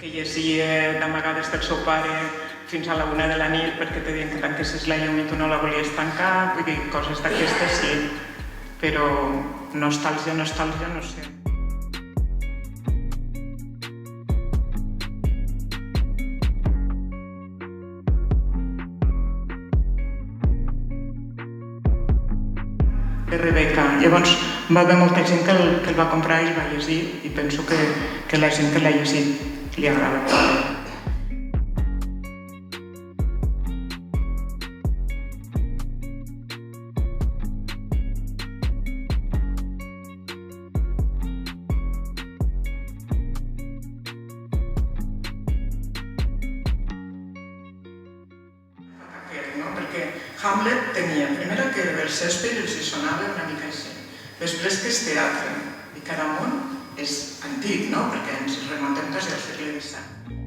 que llegia d'amagades del seu pare fins a la 1 de la nit perquè te diuen que tanquessis la llum i tu no la volies tancar, vull dir, coses d'aquestes sí, però nostàlgia, no sé. De Rebeca. Llavors va haver molta gent que el va comprar i el va llegir i penso que la gent que l'ha llegit li agrada. Perquè Hamlet tenia, primer que el Shakespeare els sonava una mica així, després que és teatre, i cada món és antic, no? Perquè ens remontem quasi al segle XVII.